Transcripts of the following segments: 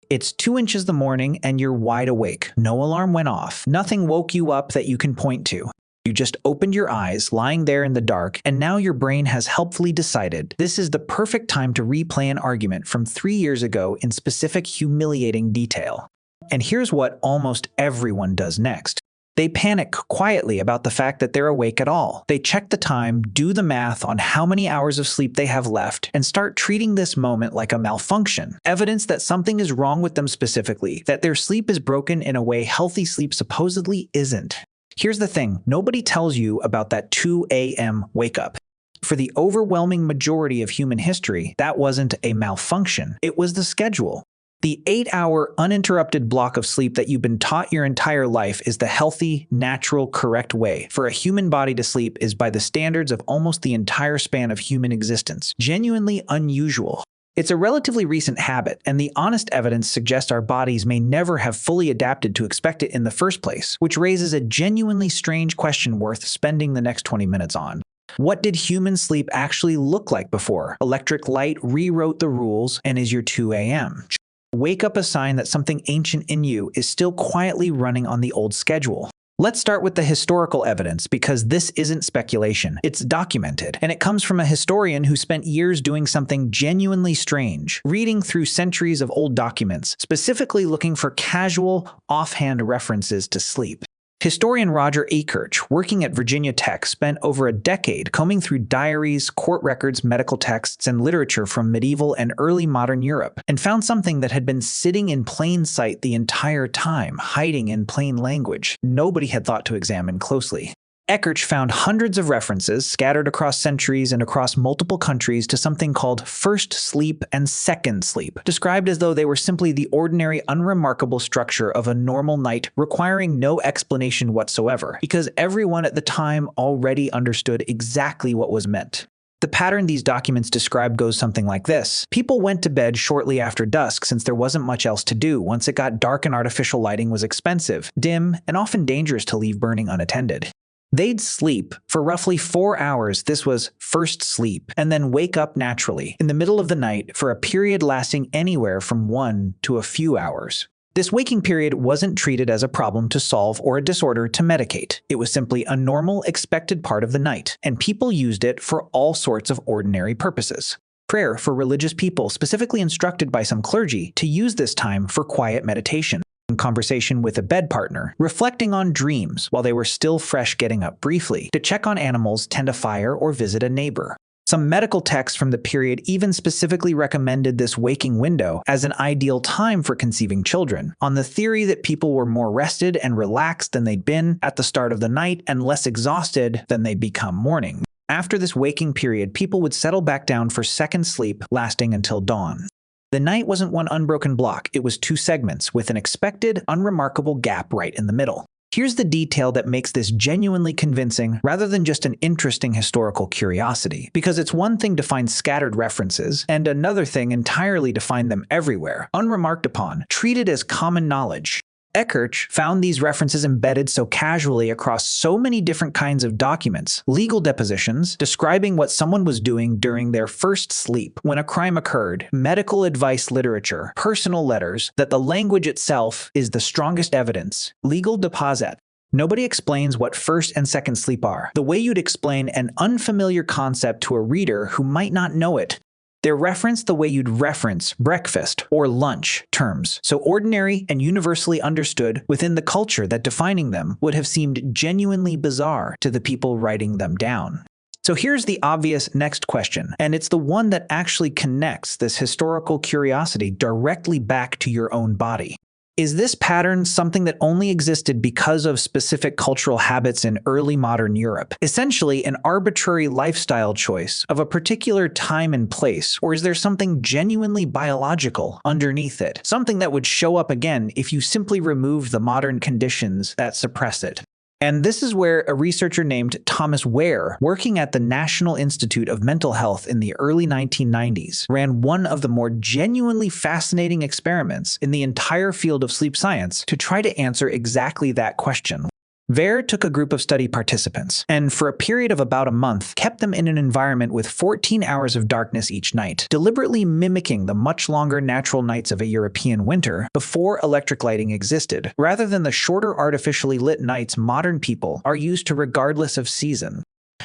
It's 2 inches the morning and you're wide awake. No alarm went off. Nothing woke you up that you can point to. You just opened your eyes, lying there in the dark, and now your brain has helpfully decided this is the perfect time to replay an argument from 3 years ago in specific humiliating detail. And here's what almost everyone does next. They panic quietly about the fact that they're awake at all. They check the time, do the math on how many hours of sleep they have left, and start treating this moment like a malfunction. Evidence that something is wrong with them specifically, that their sleep is broken in a way healthy sleep supposedly isn't. Here's the thing, nobody tells you about that 2 a.m. wake up. For the overwhelming majority of human history, that wasn't a malfunction, it was the schedule. The 8-hour uninterrupted block of sleep that you've been taught your entire life is the healthy, natural, correct way for a human body to sleep is by the standards of almost the entire span of human existence. Genuinely unusual. It's a relatively recent habit, and the honest evidence suggests our bodies may never have fully adapted to expect it in the first place, which raises a genuinely strange question worth spending the next 20 minutes on. What did human sleep actually look like before? Electric light rewrote the rules and is your 2 a.m. Wake up a sign that something ancient in you is still quietly running on the old schedule. Let's start with the historical evidence because this isn't speculation, it's documented, and it comes from a historian who spent years doing something genuinely strange, reading through centuries of old documents, specifically looking for casual, offhand references to sleep. Historian Roger Ekirch, working at Virginia Tech, spent over a decade combing through diaries, court records, medical texts, and literature from medieval and early modern Europe, and found something that had been sitting in plain sight the entire time, hiding in plain language nobody had thought to examine closely. Ekirch found hundreds of references scattered across centuries and across multiple countries to something called first sleep and second sleep, described as though they were simply the ordinary, unremarkable structure of a normal night requiring no explanation whatsoever, because everyone at the time already understood exactly what was meant. The pattern these documents describe goes something like this. People went to bed shortly after dusk since there wasn't much else to do once it got dark and artificial lighting was expensive, dim, and often dangerous to leave burning unattended. They'd sleep for roughly 4 hours, this was first sleep, and then wake up naturally in the middle of the night for a period lasting anywhere from 1 to a few hours. This waking period wasn't treated as a problem to solve or a disorder to medicate. It was simply a normal, expected part of the night, and people used it for all sorts of ordinary purposes. Prayer for religious people, specifically instructed by some clergy, to use this time for quiet meditation. Conversation with a bed partner, reflecting on dreams while they were still fresh, getting up briefly to check on animals, tend a fire, or visit a neighbor. Some medical texts from the period even specifically recommended this waking window as an ideal time for conceiving children, on the theory that people were more rested and relaxed than they'd been at the start of the night and less exhausted than they'd become morning. After this waking period, people would settle back down for second sleep, lasting until dawn. The night wasn't one unbroken block, it was 2 segments, with an expected, unremarkable gap right in the middle. Here's the detail that makes this genuinely convincing rather than just an interesting historical curiosity, because it's one thing to find scattered references, and another thing entirely to find them everywhere, unremarked upon, treated as common knowledge. Ekirch found these references embedded so casually across so many different kinds of documents, legal depositions describing what someone was doing during their first sleep when a crime occurred, medical advice literature, personal letters, that the language itself is the strongest evidence. Legal deposit. Nobody explains what first and second sleep are, the way you'd explain an unfamiliar concept to a reader who might not know it. They're referenced the way you'd reference breakfast or lunch terms, so ordinary and universally understood within the culture that defining them would have seemed genuinely bizarre to the people writing them down. So here's the obvious next question, and it's the one that actually connects this historical curiosity directly back to your own body. Is this pattern something that only existed because of specific cultural habits in early modern Europe? Essentially, an arbitrary lifestyle choice of a particular time and place, or is there something genuinely biological underneath it? Something that would show up again if you simply removed the modern conditions that suppress it? And this is where a researcher named Thomas Ware, working at the National Institute of Mental Health in the early 1990s, ran one of the more genuinely fascinating experiments in the entire field of sleep science to try to answer exactly that question. Ver took a group of study participants, and for a period of about a month, kept them in an environment with 14 hours of darkness each night, deliberately mimicking the much longer natural nights of a European winter before electric lighting existed, rather than the shorter artificially lit nights modern people are used to regardless of season.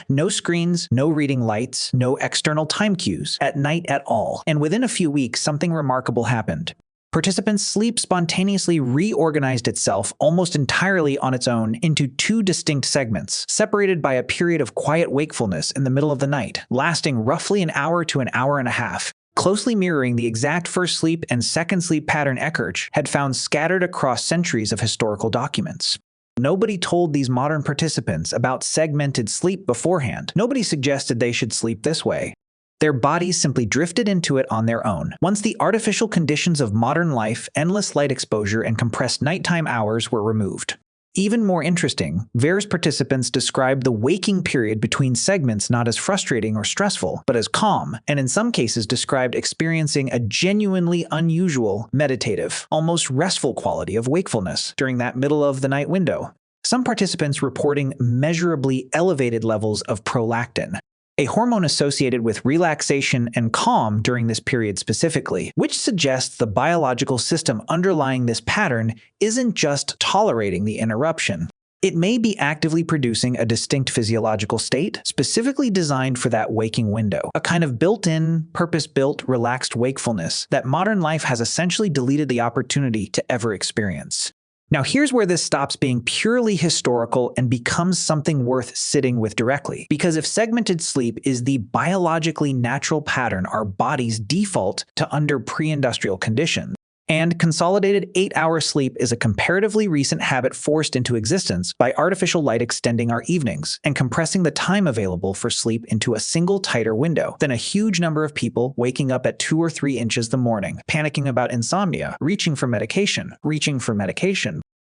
No screens, no reading lights, no external time cues, at night at all. And within a few weeks, something remarkable happened. Participants' sleep spontaneously reorganized itself almost entirely on its own into two distinct segments, separated by a period of quiet wakefulness in the middle of the night, lasting roughly an hour to an hour and a half, closely mirroring the exact first sleep and second sleep pattern Ekirch had found scattered across centuries of historical documents. Nobody told these modern participants about segmented sleep beforehand. Nobody suggested they should sleep this way. Their bodies simply drifted into it on their own. Once the artificial conditions of modern life, endless light exposure, and compressed nighttime hours were removed. Even more interesting, Ver's participants described the waking period between segments not as frustrating or stressful, but as calm, and in some cases described experiencing a genuinely unusual, meditative, almost restful quality of wakefulness during that middle-of-the-night window. Some participants reporting measurably elevated levels of prolactin, a hormone associated with relaxation and calm during this period specifically, which suggests the biological system underlying this pattern isn't just tolerating the interruption. It may be actively producing a distinct physiological state, specifically designed for that waking window, a kind of built-in, purpose-built, relaxed wakefulness that modern life has essentially deleted the opportunity to ever experience. Now here's where this stops being purely historical and becomes something worth sitting with directly. Because if segmented sleep is the biologically natural pattern our bodies default to under pre-industrial conditions, and consolidated 8-hour sleep is a comparatively recent habit forced into existence by artificial light extending our evenings and compressing the time available for sleep into a single tighter window, then a huge number of people waking up at 2 or 3 inches the morning, panicking about insomnia, reaching for medication,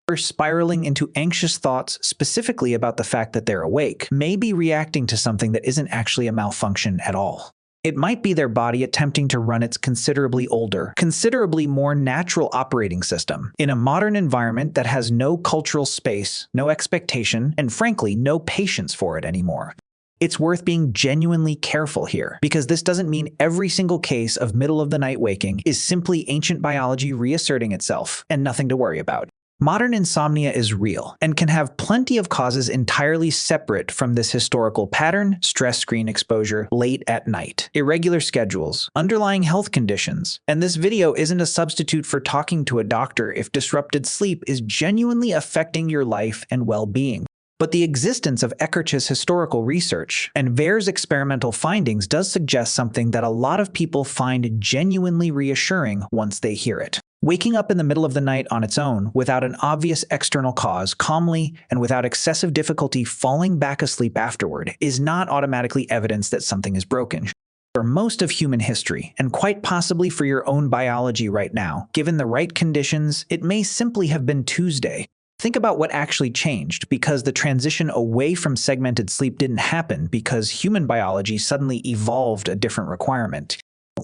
or spiraling into anxious thoughts specifically about the fact that they're awake, may be reacting to something that isn't actually a malfunction at all. It might be their body attempting to run its considerably older, considerably more natural operating system in a modern environment that has no cultural space, no expectation, and frankly, no patience for it anymore. It's worth being genuinely careful here, because this doesn't mean every single case of middle-of-the-night waking is simply ancient biology reasserting itself and nothing to worry about. Modern insomnia is real and can have plenty of causes entirely separate from this historical pattern: stress screen exposure late at night, irregular schedules, underlying health conditions. And this video isn't a substitute for talking to a doctor if disrupted sleep is genuinely affecting your life and well-being. But the existence of Ekirch's historical research and Ver's experimental findings does suggest something that a lot of people find genuinely reassuring once they hear it. Waking up in the middle of the night on its own, without an obvious external cause, calmly and without excessive difficulty falling back asleep afterward, is not automatically evidence that something is broken. For most of human history, and quite possibly for your own biology right now, given the right conditions, it may simply have been Tuesday. Think about what actually changed, because the transition away from segmented sleep didn't happen because human biology suddenly evolved a different requirement.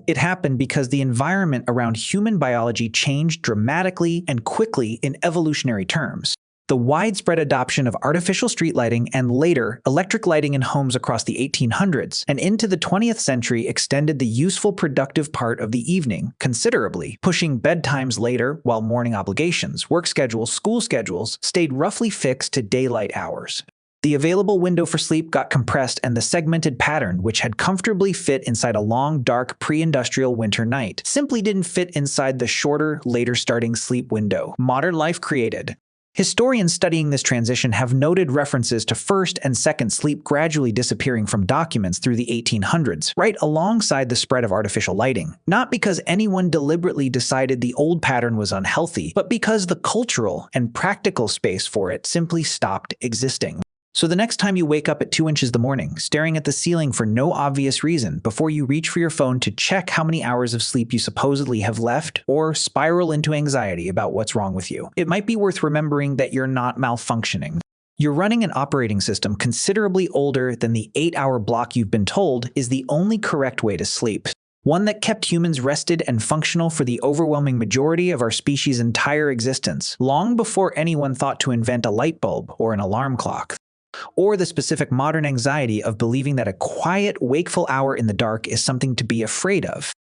It happened because the environment around human biology changed dramatically and quickly in evolutionary terms. The widespread adoption of artificial street lighting and later electric lighting in homes across the 1800s and into the 20th century extended the useful, productive part of the evening considerably, pushing bedtimes later while morning obligations, work schedules, school schedules stayed roughly fixed to daylight hours. The available window for sleep got compressed, and the segmented pattern, which had comfortably fit inside a long, dark, pre-industrial winter night, simply didn't fit inside the shorter, later-starting sleep window modern life created. Historians studying this transition have noted references to first and second sleep gradually disappearing from documents through the 1800s, right alongside the spread of artificial lighting. Not because anyone deliberately decided the old pattern was unhealthy, but because the cultural and practical space for it simply stopped existing. So the next time you wake up at 2 inches the morning, staring at the ceiling for no obvious reason, before you reach for your phone to check how many hours of sleep you supposedly have left, or spiral into anxiety about what's wrong with you, it might be worth remembering that you're not malfunctioning. You're running an operating system considerably older than the 8-hour block you've been told is the only correct way to sleep. one that kept humans rested and functional for the overwhelming majority of our species' entire existence, long before anyone thought to invent a light bulb or an alarm clock, or the specific modern anxiety of believing that a quiet, wakeful hour in the dark is something to be afraid of.